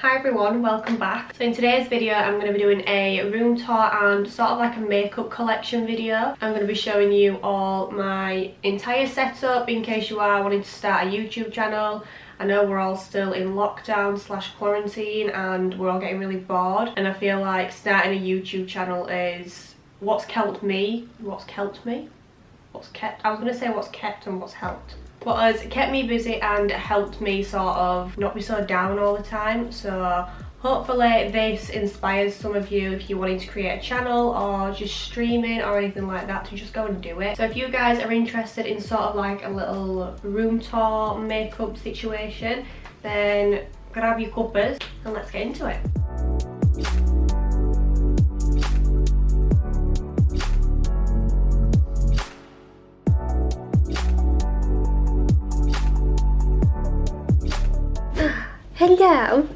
Hi everyone, welcome back. So in today's video I'm going to be doing a room tour and sort of like a makeup collection video. I'm going to be showing you all my entire setup in case you are wanting to start a YouTube channel. I know we're all still in lockdown / quarantine and we're all getting really bored, and I feel like starting a YouTube channel is what's kept me. I was going to say what's kept and what's helped. What has kept me busy and helped me sort of not be so down all the time. So hopefully this inspires some of you if you're wanting to create a channel or just streaming or anything like that to just go and do it. So if you guys are interested in sort of like a little room tour makeup situation, then grab your cuppers and let's get into it. Hello!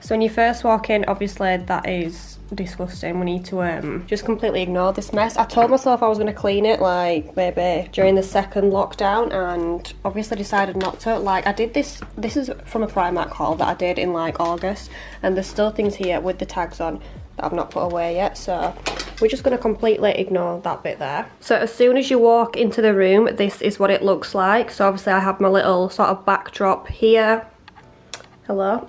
So when you first walk in, obviously that is disgusting. We need to just completely ignore this mess. I told myself I was going to clean it like maybe during the second lockdown and obviously decided not to. Like I did this is from a Primark haul that I did in like August, and there's still things here with the tags on that I've not put away yet, so we're just going to completely ignore that bit there. So as soon as you walk into the room, this is what it looks like. So obviously I have my little sort of backdrop here. Hello.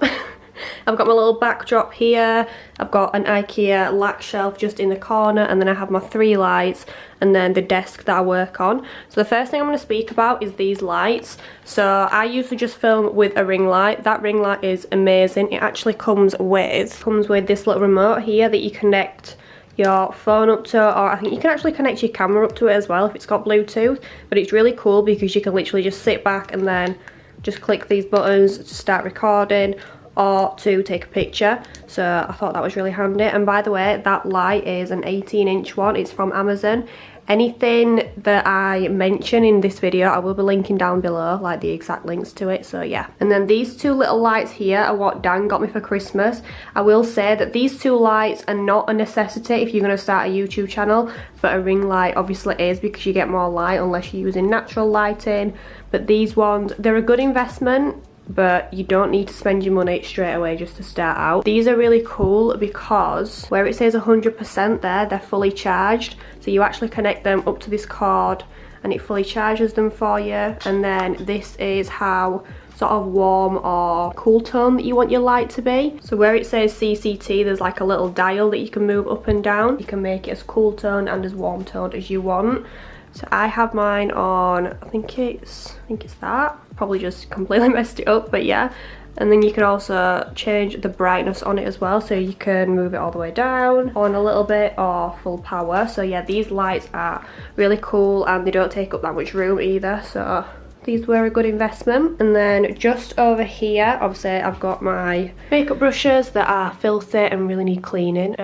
I've got my little backdrop here, I've got an IKEA lac shelf just in the corner, and then I have my 3 lights and then the desk that I work on. So the first thing I'm going to speak about is these lights. So I usually just film with a ring light. That ring light is amazing. It actually comes with this little remote here that you connect your phone up to, or I think you can actually connect your camera up to it as well if it's got Bluetooth. But it's really cool because you can literally just sit back and then just click these buttons to start recording or to take a picture. So I thought that was really handy. And by the way, that light is an 18-inch one. It's from Amazon. Anything that I mention in this video I will be linking down below, like the exact links to it, so yeah. And then these 2 little lights here are what Dan got me for Christmas. I will say that these 2 lights are not a necessity if you're going to start a YouTube channel, but a ring light obviously is, because you get more light unless you're using natural lighting. But these ones, they're a good investment, but you don't need to spend your money straight away just to start out. These are really cool because where it says 100% there, they're fully charged. So you actually connect them up to this cord and it fully charges them for you. And then this is how sort of warm or cool tone that you want your light to be. So where it says CCT, there's like a little dial that you can move up and down. You can make it as cool toned and as warm toned as you want. So I have mine on, I think it's that. Probably just completely messed it up, but yeah. And then you can also change the brightness on it as well, so you can move it all the way down on a little bit or full power. So yeah, these lights are really cool and they don't take up that much room either, so these were a good investment. And then just over here, obviously I've got my makeup brushes that are filthy and really need cleaning.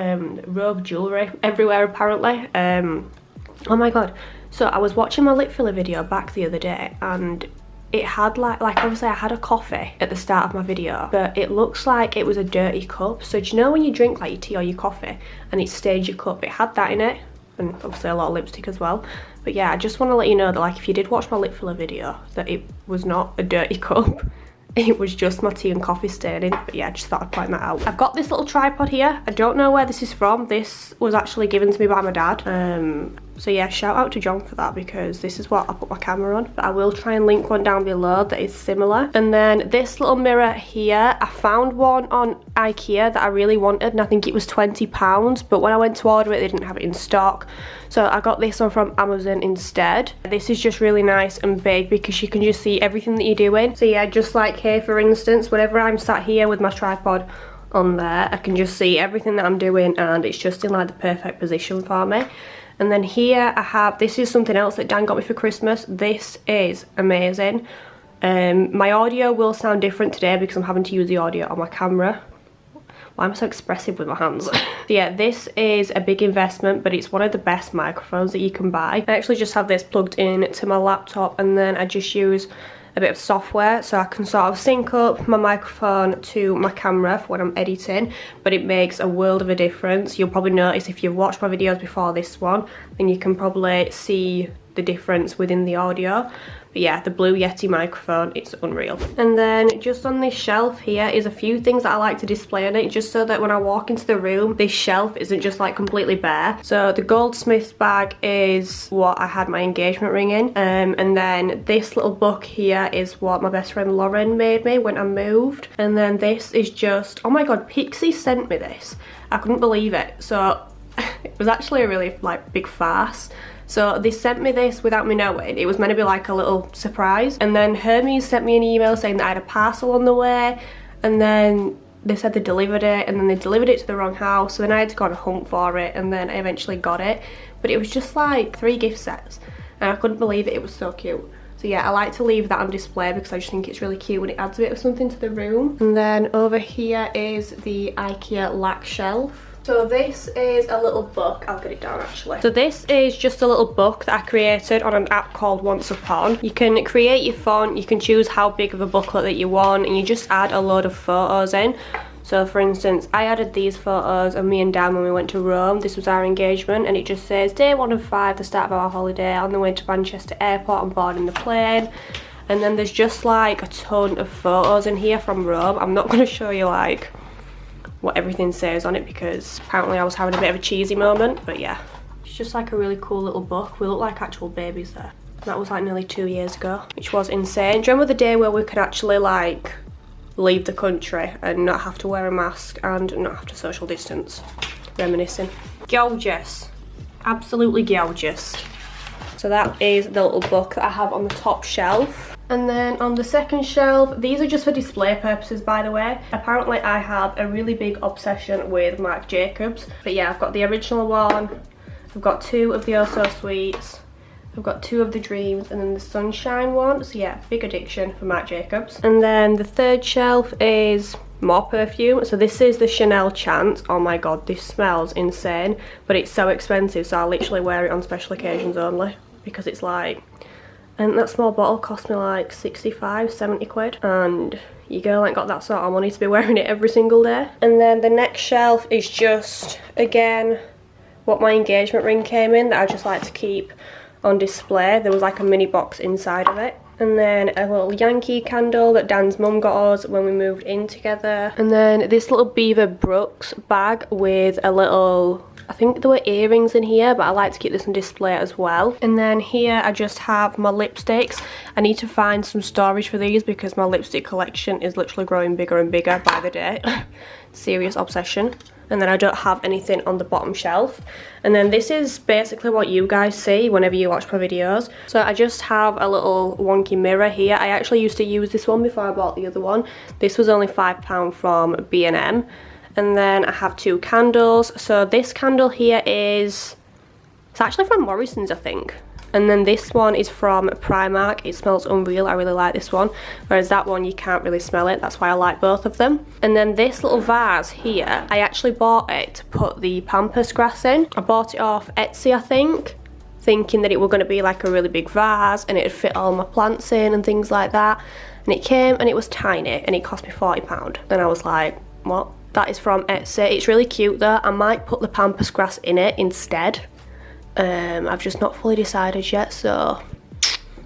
Rogue jewellery everywhere apparently. Oh my god. So I was watching my lip filler video back the other day and it had like obviously I had a coffee at the start of my video, but it looks like it was a dirty cup. So do you know when you drink like your tea or your coffee and it stains your cup? It had that in it, and obviously a lot of lipstick as well. But yeah, I just want to let you know that like if you did watch my lip filler video, that it was not a dirty cup. It was just my tea and coffee staining. But yeah, I just thought I'd point that out. I've got this little tripod here. I don't know where this is from. This was actually given to me by my dad. So yeah, shout out to John for that, because this is what I put my camera on. But I will try and link one down below that is similar. And then this little mirror here, I found one on IKEA that I really wanted, and I think it was £20, but when I went to order it, they didn't have it in stock. So I got this one from Amazon instead. This is just really nice and big because you can just see everything that you're doing. So yeah, just like here for instance, whenever I'm sat here with my tripod on there, I can just see everything that I'm doing and it's just in like the perfect position for me. And then here I have, this is something else that Dan got me for Christmas. This is amazing. My audio will sound different today because I'm having to use the audio on my camera. Why am I so expressive with my hands? So yeah, this is a big investment, but it's one of the best microphones that you can buy. I actually just have this plugged in to my laptop, and then I just use a bit of software so I can sort of sync up my microphone to my camera for when I'm editing, but it makes a world of a difference. You'll probably notice if you've watched my videos before this one, then you can probably see the difference within the audio. But But yeah, the Blue Yeti microphone, it's unreal. And then just on this shelf here is a few things that I like to display on it, just so that when I walk into the room, this shelf isn't just like completely bare. So the Goldsmiths bag is what I had my engagement ring in. And then this little book here is what my best friend Lauren made me when I moved. And then this is just, oh my god, Pixie sent me this. I couldn't believe it. So it was actually a really like big farce. So they sent me this without me knowing. It was meant to be like a little surprise. And then Hermes sent me an email saying that I had a parcel on the way. And then they said they delivered it, and then they delivered it to the wrong house. So then I had to go on a hunt for it, and then I eventually got it. But it was just like 3 gift sets. And I couldn't believe it, it was so cute. So yeah, I like to leave that on display because I just think it's really cute when it adds a bit of something to the room. And then over here is the IKEA lac shelf. So this is a little book, I'll get it down actually. So this is just a little book that I created on an app called Once Upon. You can create your font, you can choose how big of a booklet that you want, and you just add a load of photos in. So for instance, I added these photos of me and Dan when we went to Rome. This was our engagement, and it just says day 1 of 5, the start of our holiday, on the way to Manchester Airport, on board in the plane. And then there's just like a ton of photos in here from Rome. I'm not going to show you like what everything says on it because apparently I was having a bit of a cheesy moment, but yeah. It's just like a really cool little book. We look like actual babies there. That was like nearly 2 years ago, which was insane. Do you remember the day where we could actually like leave the country and not have to wear a mask and not have to social distance? Reminiscing. Gorgeous. Absolutely gorgeous. So that is the little book that I have on the top shelf. And then on the second shelf, these are just for display purposes, by the way. Apparently I have a really big obsession with Marc Jacobs. But yeah, I've got the original one, I've got 2 of the Oh So Sweets, I've got 2 of the Dreams, and then the Sunshine one. So yeah, big addiction for Marc Jacobs. And then the third shelf is more perfume. So this is the Chanel Chance. Oh my god, this smells insane, but it's so expensive, so I literally wear it on special occasions only because it's like, and that small bottle cost me like 65, 70 quid. And your girl ain't got that sort of money to be wearing it every single day. And then the next shelf is just, again, what my engagement ring came in that I just like to keep on display. There was like a mini box inside of it. And then a little Yankee candle that Dan's mum got us when we moved in together. And then this little Beaver Brooks bag with a little, I think there were earrings in here, but I like to keep this on display as well. And then here I just have my lipsticks. I need to find some storage for these because my lipstick collection is literally growing bigger and bigger by the day. Serious obsession. And then I don't have anything on the bottom shelf. And then this is basically what you guys see whenever you watch my videos. So I just have a little wonky mirror here. I actually used to use this one before I bought the other one. This was only £5 from B&M. And then I have 2 candles. So this candle here is, it's actually from Morrison's, I think. And then this one is from Primark. It smells unreal. I really like this one. Whereas that one, you can't really smell it. That's why I like both of them. And then this little vase here, I actually bought it to put the pampas grass in. I bought it off Etsy, I think, thinking that it was going to be like a really big vase and it'd fit all my plants in and things like that. And it came and it was tiny and it cost me £40. And I was like, what? That is from Etsy. It's really cute though. I might put the pampas grass in it instead. I've just not fully decided yet, so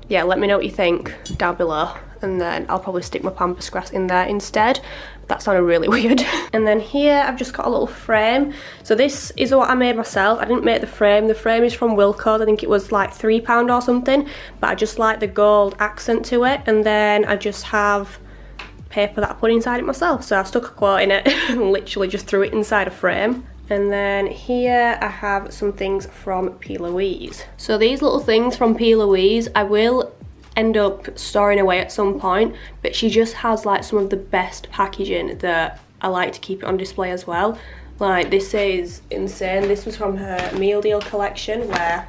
yeah, let me know what you think down below, and then I'll probably stick my pampas grass in there instead. That sounded really weird. And then here I've just got a little frame. So this is what I made myself. I didn't make the frame. The frame is from Wilko's. I think it was like £3 or something, but I just like the gold accent to it. And then I just have paper that I put inside it myself. So I stuck a quote in it and literally just threw it inside a frame. And then here I have some things from P. Louise. So these little things from P. Louise, I will end up storing away at some point, but she just has like some of the best packaging that I like to keep it on display as well. Like this is insane. This was from her meal deal collection where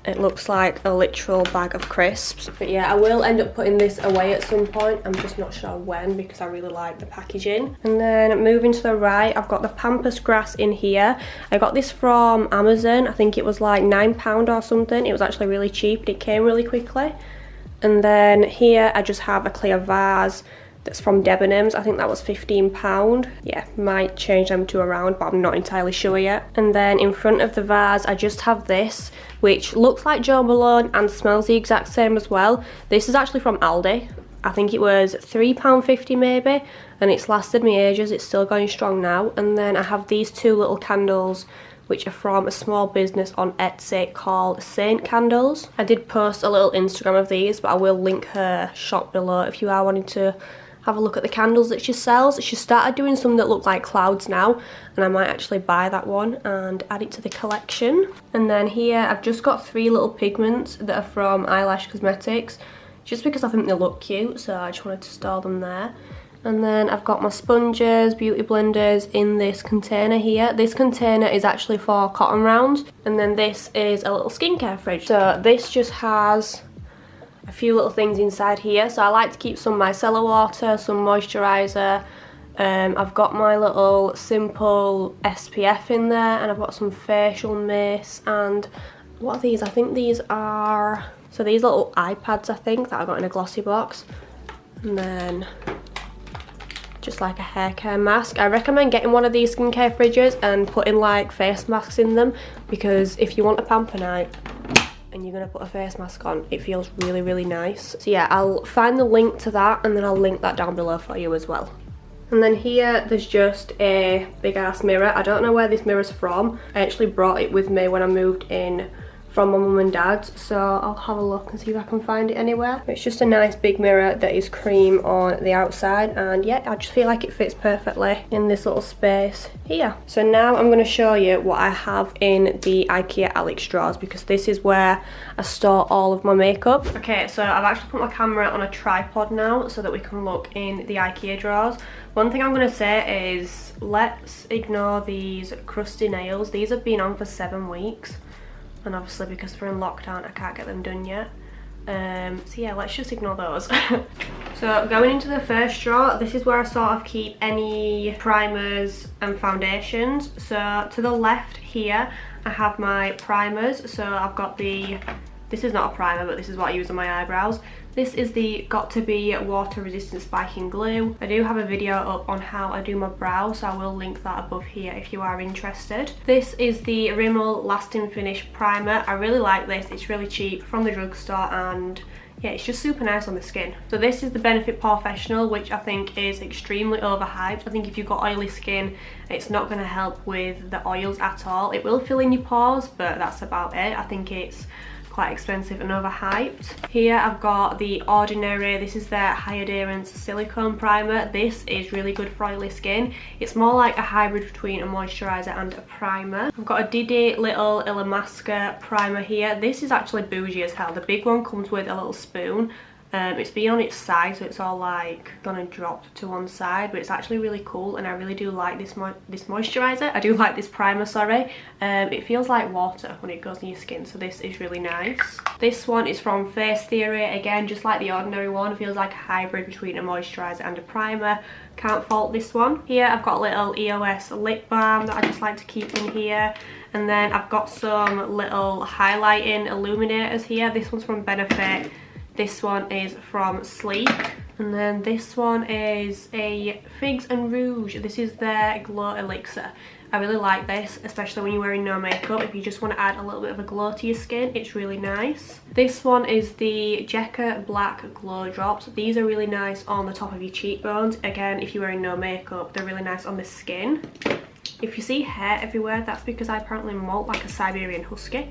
it looks like a literal bag of crisps. But yeah, I will end up putting this away at some point. I'm just not sure when because I really like the packaging. And then moving to the right, I've got the pampas grass in here. I got this from Amazon. I think it was like £9 or something. It was actually really cheap. It came really quickly. And then here I just have a clear vase that's from Debenhams. I think that was £15. Yeah, might change them to around, but I'm not entirely sure yet. And then in front of the vase, I just have this, which looks like Jo Malone and smells the exact same as well. This is actually from Aldi. I think it was £3.50 maybe, and it's lasted me ages. It's still going strong now. And then I have these two little candles, which are from a small business on Etsy called Saint Candles. I did post a little Instagram of these, but I will link her shop below if you are wanting to have a look at the candles that she sells. She started doing some that look like clouds now, and I might actually buy that one and add it to the collection. And then here I've just got 3 little pigments that are from Eyelash Cosmetics, just because I think they look cute, so I just wanted to store them there. And then I've got my sponges, beauty blenders in this container here. This container is actually for cotton rounds, and then this is a little skincare fridge. So this just has a few little things inside here. So I like to keep some micellar water, some moisturiser. I've got my little simple SPF in there, and I've got some facial mist. And what are these? I think these are, so these little iPads I think that I got in a glossy box. And then just like a hair care mask. I recommend getting one of these skincare fridges and putting like face masks in them, because if you want a pamper night and you're going to put a face mask on, it feels really, really nice. So yeah, I'll find the link to that and then I'll link that down below for you as well. And then here there's just a big ass mirror. I don't know where this mirror's from. I actually brought it with me when I moved in from my mum and dad's, so I'll have a look and see if I can find it anywhere. It's just a nice big mirror that is cream on the outside, and yeah, I just feel like it fits perfectly in this little space here. So now I'm going to show you what I have in the IKEA Alex drawers, because this is where I store all of my makeup. Okay, so I've actually put my camera on a tripod now so that we can look in the IKEA drawers. One thing I'm going to say is let's ignore these crusty nails. These have been on for 7 weeks. And obviously because we're in lockdown I can't get them done yet. So yeah, let's just ignore those. So going into the first drawer, this is where I sort of keep any primers and foundations. So to the left here I have my primers. So I've got the, this is not a primer, but this is what I use on my eyebrows. This is the Got To Be water resistant spiking glue. I do have a video up on how I do my brows, so I will link that above here if you are interested. This is the Rimmel Lasting Finish primer. I really like this. It's really cheap from the drugstore, and yeah, it's just super nice on the skin. So this is the Benefit Professional, which I think is extremely overhyped. I think if you've got oily skin, it's not going to help with the oils at all. It will fill in your pores, but that's about it. I think it's quite expensive and overhyped. Here I've got the Ordinary, this is their high adherence silicone primer. This is really good for oily skin. It's more like a hybrid between a moisturiser and a primer. I've got a Didi little Illamasqua primer here. This is actually bougie as hell. The big one comes with a little spoon. It's been on its side, so it's all like gonna drop to one side, but it's actually really cool, and I really do like this moisturiser. I do like this primer, sorry. It feels like water when it goes in your skin, so this is really nice. This one is from Face Theory. Again, just like the Ordinary one, it feels like a hybrid between a moisturiser and a primer. Can't fault this one. Here I've got a little EOS lip balm that I just like to keep in here. And then I've got some little highlighting illuminators here. This one's from Benefit. This one is from Sleek, and then this one is a Figs and Rouge. This is their Glow Elixir. I really like this, especially when you're wearing no makeup. If you just want to add a little bit of a glow to your skin, it's really nice. This one is the Jekka Black Glow Drops. These are really nice on the top of your cheekbones. Again, if you're wearing no makeup, they're really nice on the skin. If you see hair everywhere, that's because I apparently molt like a Siberian Husky.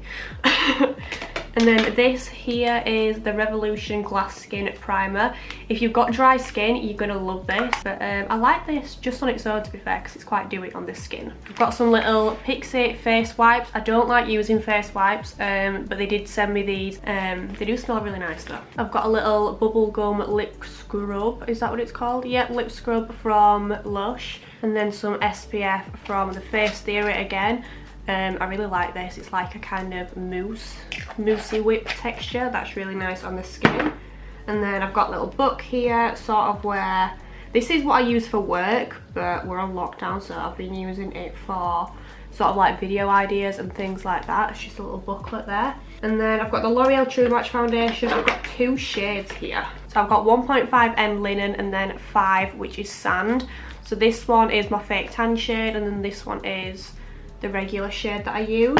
And then this here is the Revolution Glass Skin Primer. If you've got dry skin, you're going to love this. But I like this just on its own, to be fair, because it's quite dewy on the skin. I've got some little Pixie face wipes. I don't like using face wipes, but they did send me these. They do smell really nice though. I've got a little bubblegum lip scrub. Is that what it's called? Yeah, lip scrub from Lush. And then some SPF from the Face Theory again. I really like this. It's like a kind of moussey whip texture that's really nice on the skin. And then I've got a little book here, sort of where this is what I use for work, but we're on lockdown, so I've been using it for sort of like video ideas and things like that. It's just a little booklet there. And then I've got the L'Oreal True Match foundation. I've got 2 shades here. So I've got 1.5M linen and then 5, which is sand. So this one is my fake tan shade, and then this one is the regular shade that I use.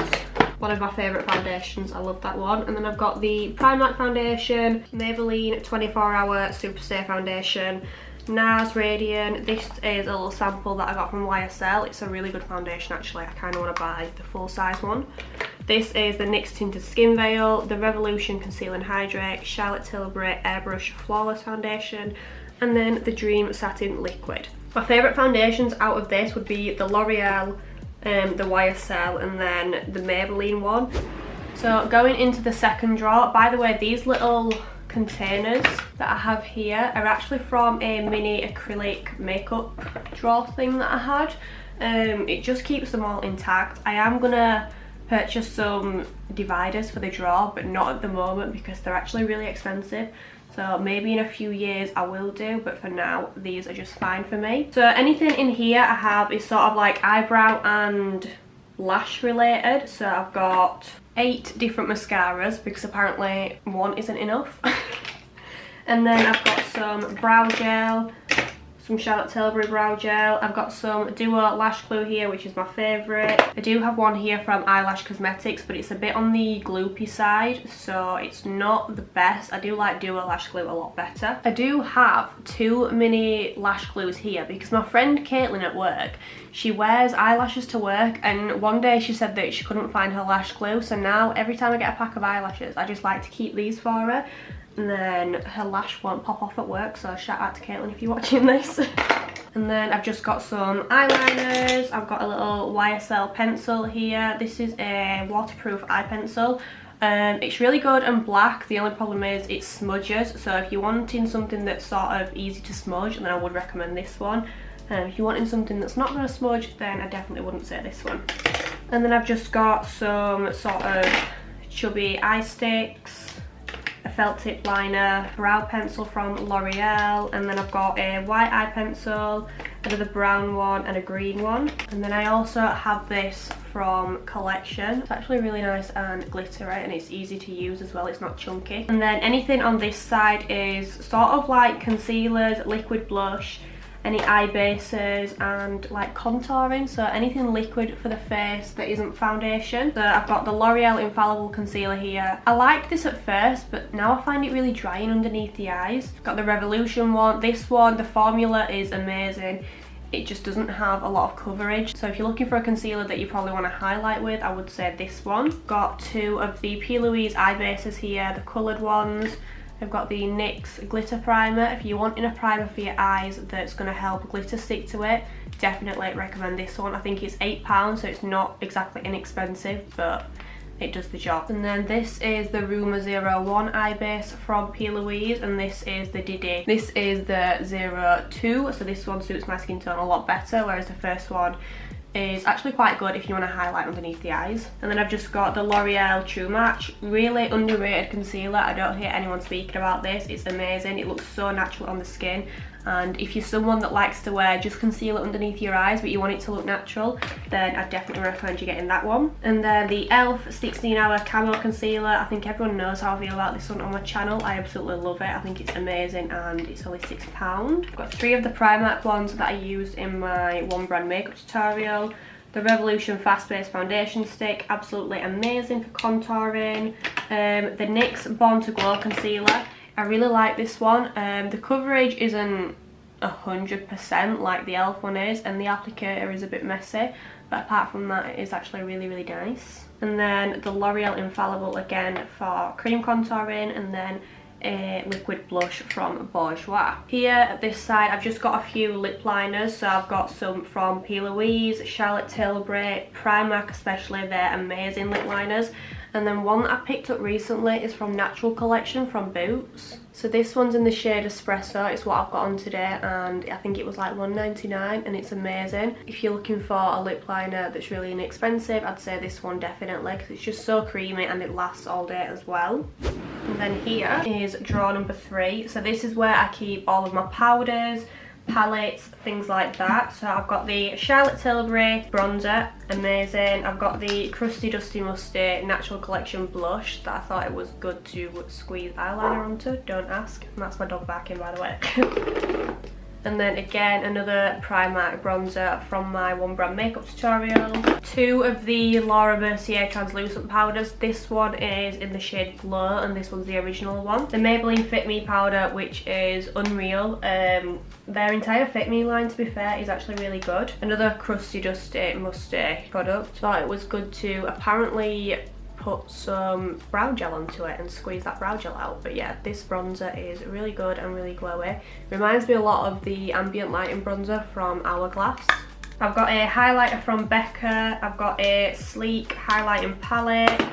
One of my favourite foundations, I love that one. And then I've got the Primark foundation, Maybelline 24 Hour Super Stay foundation, NARS Radiant. This is a little sample that I got from YSL. It's a really good foundation actually. I kind of want to buy the full size one. This is the NYX Tinted Skin Veil, the Revolution Conceal and Hydrate, Charlotte Tilbury Airbrush Flawless foundation, and then the Dream Satin Liquid. My favourite foundations out of this would be the L'Oreal, the YSL, and then the Maybelline one. So going into the second drawer, by the way, these little containers that I have here are actually from a mini acrylic makeup drawer thing that I had. It just keeps them all intact. I am gonna purchase some dividers for the drawer, but not at the moment because they're actually really expensive. So maybe in a few years I will do, but for now these are just fine for me. So anything in here I have is sort of like eyebrow and lash related. So I've got 8 different mascaras because apparently one isn't enough. And then I've got some brow gel, some Charlotte Tilbury brow gel. I've got some Duo lash glue here, which is my favourite. I do have one here from Eyelash Cosmetics, but it's a bit on the gloopy side, so it's not the best. I do like Duo lash glue a lot better. I do have 2 mini lash glues here because my friend Caitlin at work, she wears eyelashes to work, and one day she said that she couldn't find her lash glue, so now every time I get a pack of eyelashes I just like to keep these for her, and then her lash won't pop off at work. So shout out to Caitlin if you're watching this. And then I've just got some eyeliners. I've got a little YSL pencil here. This is a waterproof eye pencil. It's really good and black. The only problem is it smudges, so if you're wanting something that's sort of easy to smudge, then I would recommend this one. If you're wanting something that's not going to smudge, then I definitely wouldn't say this one. And then I've just got some sort of chubby eye sticks, a felt tip liner, brow pencil from L'Oreal, and then I've got a white eye pencil, another brown one and a green one. And then I also have this from Collection. It's actually really nice and glittery, and it's easy to use as well, it's not chunky. And then anything on this side is sort of like concealers, liquid blush, any eye bases, and like contouring, so anything liquid for the face that isn't foundation. So I've got the L'Oreal Infallible Concealer here. I liked this at first, but now I find it really drying underneath the eyes. Got the Revolution one. This one, the formula is amazing. It just doesn't have a lot of coverage, so if you're looking for a concealer that you probably want to highlight with, I would say this one. Got 2 of the P. Louise eye bases here, the coloured ones. I've got the NYX glitter primer. If you're wanting a primer for your eyes that's going to help glitter stick to it, definitely recommend this one. I think it's £8, so it's not exactly inexpensive, but it does the job. And then this is the Rumour 01 eye base from P. Louise, and this is the Didi. This is the 02, so this one suits my skin tone a lot better, whereas the first one is actually quite good if you want to highlight underneath the eyes. And then I've just got the L'Oreal True Match, really underrated concealer. I don't hear anyone speaking about this. It's amazing. It looks so natural on the skin, and if you're someone that likes to wear just concealer underneath your eyes but you want it to look natural, then I definitely recommend you getting that one. And then the e.l.f. 16 Hour Camo Concealer. I think everyone knows how I feel about this one on my channel. I absolutely love it. I think it's amazing, and it's only £6. I've got 3 of the Primark ones that I used in my One Brand makeup tutorial. The Revolution Fast Base Foundation Stick, absolutely amazing for contouring. The NYX Born to Glow Concealer. I really like this one. The coverage isn't 100% like the e.l.f. one is, and the applicator is a bit messy, but apart from that it is actually really, really nice. And then the L'Oreal Infallible again for cream contouring, and then a liquid blush from Bourjois. Here at this side I've just got a few lip liners, so I've got some from P. Louise, Charlotte Tilbury, Primark especially, they're amazing lip liners. And then one that I picked up recently is from Natural Collection from Boots. So this one's in the shade Espresso, it's what I've got on today, and I think it was like $1.99, and it's amazing. If you're looking for a lip liner that's really inexpensive, I'd say this one definitely, because it's just so creamy and it lasts all day as well. And then here is drawer number 3. So this is where I keep all of my powders, palettes, things like that. So I've got the Charlotte Tilbury bronzer, amazing. I've got the Crusty Dusty Musty Natural Collection blush that I thought it was good to squeeze eyeliner onto, don't ask. And that's my dog barking, by the way. And then again, another Primark bronzer from my One Brand makeup tutorial. Two of the Laura Mercier translucent powders. This one is in the shade Glow and this one's the original one. The Maybelline Fit Me powder, which is unreal. Their entire Fit Me line, to be fair, is actually really good. Another Crusty Dusty Musty product. Thought it was good to apparently put some brow gel onto it and squeeze that brow gel out. But yeah, this bronzer is really good and really glowy. Reminds me a lot of the Ambient Lighting bronzer from Hourglass. I've got a highlighter from Becca. I've got a sleek highlighting palette.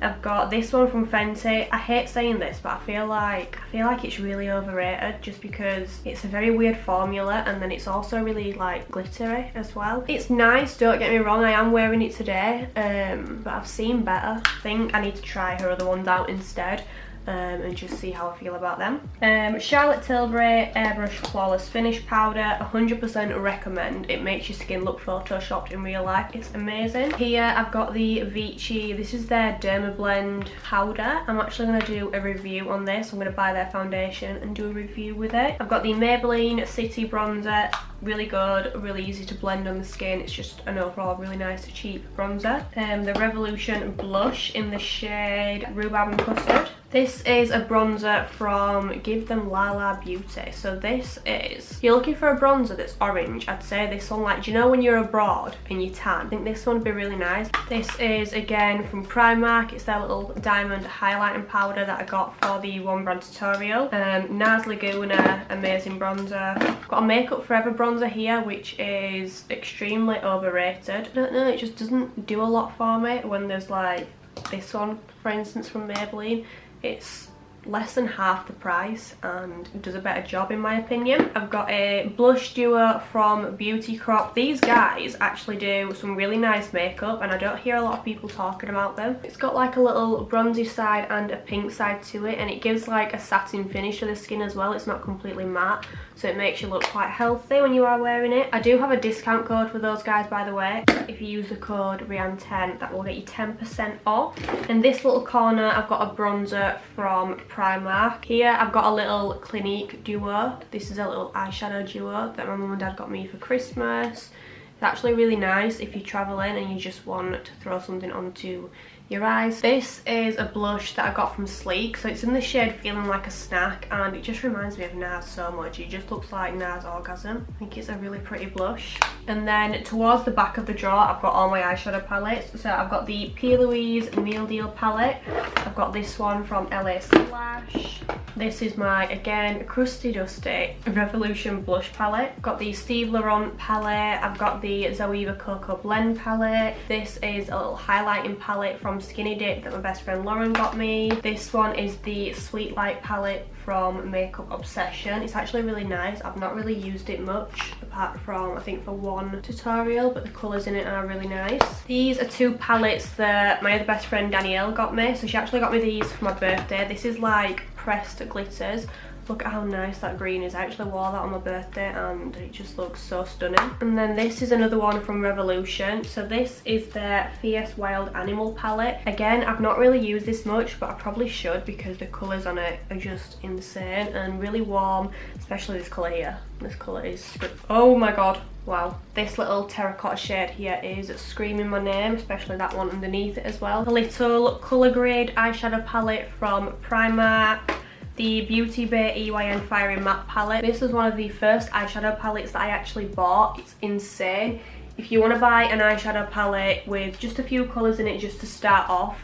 I've got this one from Fenty. I hate saying this, but I feel like it's really overrated just because it's a very weird formula, and then it's also really like glittery as well. It's nice, don't get me wrong, I am wearing it today, but I've seen better. I think I need to try her other ones out instead. And just see how I feel about them. Charlotte Tilbury Airbrush Flawless Finish Powder, 100% recommend. It makes your skin look photoshopped in real life. It's amazing. Here I've got the Vichy. This is their Derma Blend powder. I'm actually going to do a review on this. I'm going to buy their foundation and do a review with it. I've got the Maybelline City Bronzer. Really good, really easy to blend on the skin. It's just an overall really nice cheap bronzer. The Revolution Blush in the shade Rhubarb and Custard. This is a bronzer from Give Them Lala Beauty. So this is, if you're looking for a bronzer that's orange, I'd say this one, like, do you know when you're abroad and you tan? I think this one would be really nice. This is again from Primark. It's their little diamond highlighting powder that I got for the One Brand tutorial. NARS Laguna, amazing bronzer. Got a Makeup Forever bronzer here, which is extremely overrated. I don't know, it just doesn't do a lot for me when there's like this one, for instance, from Maybelline. It's less than half the price and does a better job in my opinion. I've got a blush duo from Beauty Crop. These guys actually do some really nice makeup and I don't hear a lot of people talking about them. It's got like a little bronzy side and a pink side to it, and it gives like a satin finish to the skin as well. It's not completely matte, so it makes you look quite healthy when you are wearing it. I do have a discount code for those guys, by the way. If you use the code Rianne10, that will get you 10% off. In this little corner, I've got a bronzer from Primark. Here, I've got a little Clinique duo. This is a little eyeshadow duo that my mum and dad got me for Christmas. It's actually really nice if you're traveling and you just want to throw something onto your eyes. This is a blush that I got from Sleek, so it's in the shade Feeling Like a Snack, and it just reminds me of NARS so much. It just looks like NARS Orgasm. I think it's a really pretty blush. And then towards the back of the drawer, I've got all my eyeshadow palettes. So I've got the P. Louise Meal Deal palette. I've got this one from LA Splash. This is my, again, Crusty Dusty Revolution blush palette. I've got the Steve Laurent palette. I've got the Zoeva Cocoa Blend palette. This is a little highlighting palette from Skinny Dip that my best friend Lauren got me. This one is the Sweet Light palette from Makeup Obsession. It's actually really nice. I've not really used it much apart from I think for one tutorial, but the colours in it are really nice. These are two palettes that my other best friend Danielle got me. So she actually got me these for my birthday. This is like pressed glitters. Look at how nice that green is. I actually wore that on my birthday and it just looks so stunning. And then this is another one from Revolution. So this is their Fierce Wild Animal palette. Again, I've not really used this much, but I probably should because the colours on it are just insane and really warm, especially this colour here. This colour is, oh my god. Wow, this little terracotta shade here is screaming my name, especially that one underneath it as well. A little colour grade eyeshadow palette from Primark. The Beauty Bay EYN Fiery Matte palette. This is one of the first eyeshadow palettes that I actually bought. It's insane. If you want to buy an eyeshadow palette with just a few colours in it just to start off,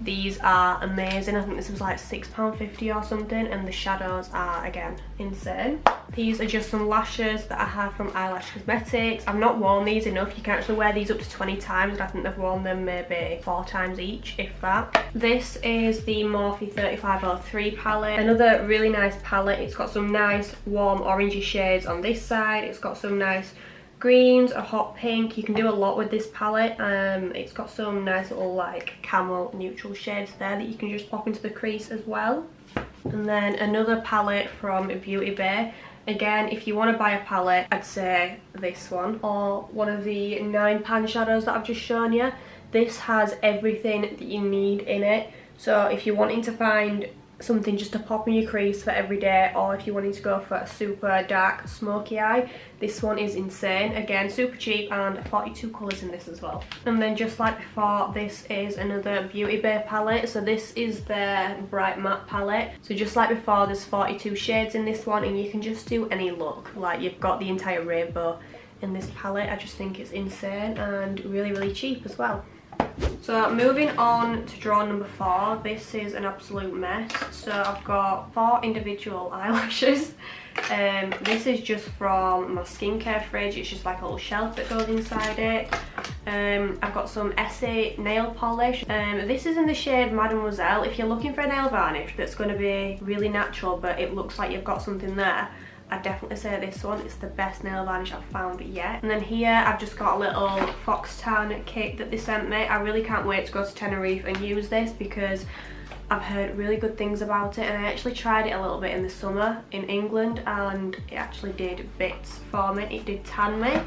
these are amazing. I think this was like £6.50 or something, and the shadows are, again, insane. These are just some lashes that I have from Eyelash Cosmetics. I've not worn these enough. You can actually wear these up to 20 times, and I think they've worn them maybe 4 times each, if that. This is the Morphe 3503 palette. Another really nice palette. It's got some nice warm orangey shades on this side. It's got some nice greens, a hot pink. You can do a lot with this palette. It's got some nice little like camel neutral shades there that you can just pop into the crease as well. And then another palette from Beauty Bay. Again, if you want to buy a palette, I'd say this one, or one of the 9 pan shadows that I've just shown you. This has everything that you need in it. So if you're wanting to find something just to pop in your crease for every day, or if you're wanting to go for a super dark smoky eye, this one is insane. Again, super cheap, and 42 colours in this as well. And then just like before, this is another Beauty Bay palette. So this is their bright matte palette. So just like before, there's 42 shades in this one, and you can just do any look. Like, you've got the entire rainbow in this palette. I just think it's insane and really, really cheap as well. So moving on to draw number 4, this is an absolute mess. So I've got 4 individual eyelashes. This is just from my skincare fridge. It's just like a little shelf that goes inside it. I've got some Essie nail polish. This is in the shade Mademoiselle. If you're looking for a nail varnish that's going to be really natural but it looks like you've got something there, I'd definitely say this one. It's the best nail varnish I've found yet. And then here I've just got a little fox tan kit that they sent me. I really can't wait to go to Tenerife and use this because I've heard really good things about it, and I actually tried it a little bit in the summer in England and it actually did bits for me. It did tan me.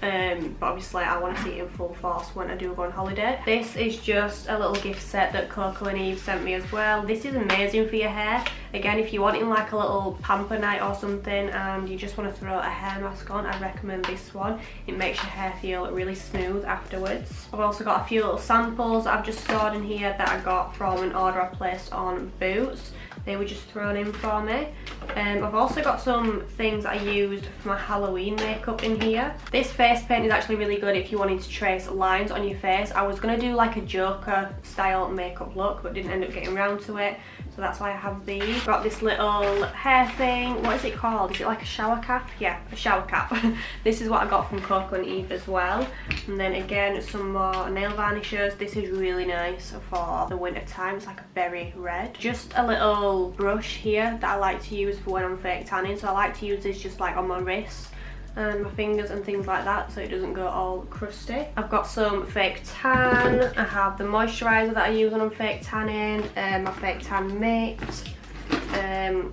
But obviously I want to see it in full force when I do go on holiday. This is just a little gift set that Coco and Eve sent me as well. This is amazing for your hair. Again, if you're wanting like a little pamper night or something and you just want to throw a hair mask on, I recommend this one. It makes your hair feel really smooth afterwards. I've also got a few little samples that I've just stored in here that I got from an order I placed on Boots. They were just thrown in for me. I've also got some things I used for my Halloween makeup in here. This face paint is actually really good if you're wanting to trace lines on your face. I was going to do like a Joker style makeup look but didn't end up getting around to it. So that's why I have these. Got this little hair thing. What is it called? Is it like a shower cap? Yeah, a shower cap. This is what I got from Coco and Eve as well. And then again, some more nail varnishes. This is really nice for the winter time. It's like a berry red. Just a little brush here that I like to use for when I'm fake tanning. So I like to use this just like on my wrists and my fingers and things like that so it doesn't go all crusty. I've got some fake tan. I have the moisturiser that I use when I'm fake tanning, my fake tan mix, a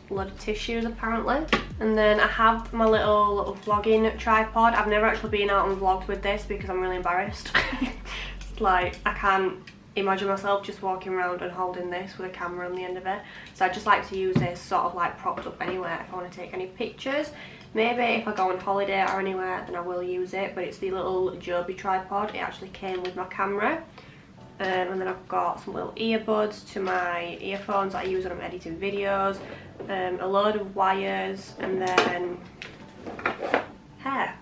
lot of tissues apparently, and then I have my little vlogging tripod. I've never actually been out and vlogged with this because I'm really embarrassed. It's like I can't imagine myself just walking around and holding this with a camera on the end of it, so I just like to use this sort of like propped up anywhere if I want to take any pictures. Maybe if I go on holiday or anywhere then I will use it, but it's the little Joby tripod. It actually came with my camera. And then I've got some little earbuds to my earphones that I use when I'm editing videos, a load of wires, and then hair.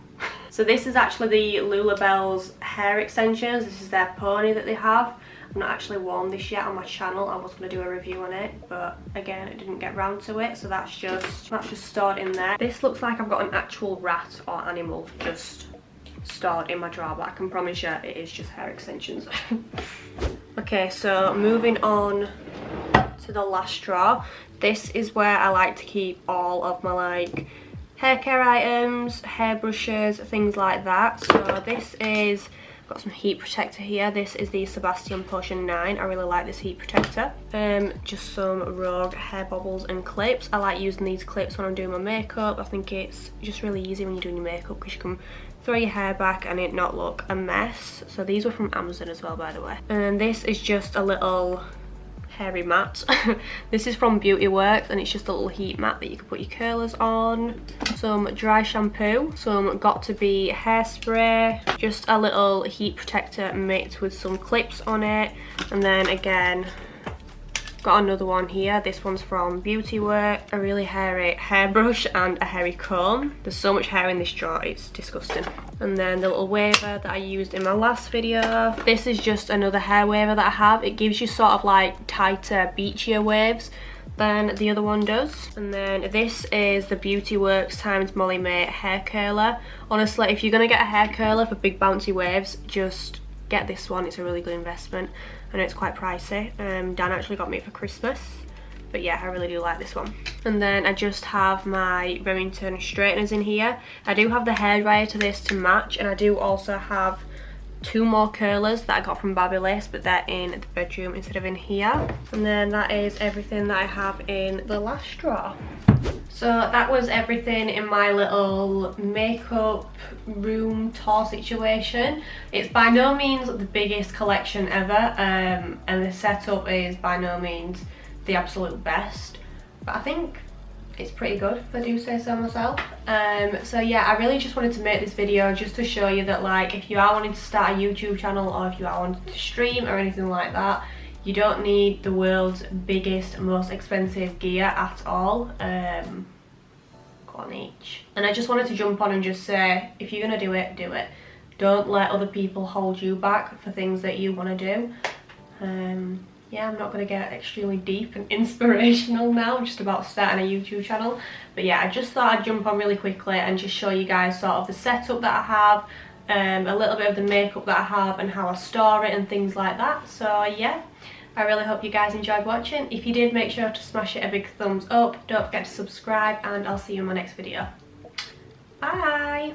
So this is actually the Lulabelle's hair extensions. This is their pony that they have. I've not actually worn this yet on my channel. I was going to do a review on it, but again, I didn't get round to it, so that's just stored in there. This looks like I've got an actual rat or animal just stored in my drawer, but I can promise you it is just hair extensions. Okay, so moving on to the last drawer. This is where I like to keep all of my like hair care items, hairbrushes, things like that. So this is, got some heat protector here. This is the Sebastian Potion 9. I really like this heat protector. Just some Rogue hair bobbles and clips. I like using these clips when I'm doing my makeup. I think it's just really easy when you're doing your makeup because you can throw your hair back and it not look a mess. So these were from Amazon as well, by the way. And this is just a little hairy mat. This is from Beauty Works and it's just a little heat mat that you can put your curlers on. Some dry shampoo, some Got To Be hairspray, just a little heat protector mixed with some clips on it, and then again got another one here. This one's from Beauty Work, a really hairy hairbrush and a hairy comb. There's so much hair in this drawer, it's disgusting. And then the little waver that I used in my last video. This is just another hair waver that I have. It gives you sort of like tighter, beachier waves than the other one does. And then this is the Beauty Works times Molly May hair curler. Honestly, if you're gonna get a hair curler for big bouncy waves, just get this one. It's a really good investment. I know it's quite pricey. Dan actually got me it for Christmas, but yeah, I really do like this one. And then I just have my Remington straighteners in here. I do have the hairdryer to this to match, and I do also have 2 more curlers that I got from Babyliss, but they're in the bedroom instead of in here. And then that is everything that I have in the last drawer. So that was everything in my little makeup room tour situation. It's by no means the biggest collection ever, and the setup is by no means the absolute best, but I think it's pretty good if I do say so myself. So yeah, I really just wanted to make this video just to show you that, like, if you are wanting to start a YouTube channel or if you are wanting to stream or anything like that, you don't need the world's biggest, most expensive gear at all. Got on each. And I just wanted to jump on and just say, if you're gonna do it, do it. Don't let other people hold you back for things that you want to do. Yeah, I'm not going to get extremely deep and inspirational now, just about starting a YouTube channel. But yeah, I just thought I'd jump on really quickly and just show you guys sort of the setup that I have, a little bit of the makeup that I have and how I store it and things like that. So yeah, I really hope you guys enjoyed watching. If you did, make sure to smash it a big thumbs up. Don't forget to subscribe, and I'll see you in my next video. Bye!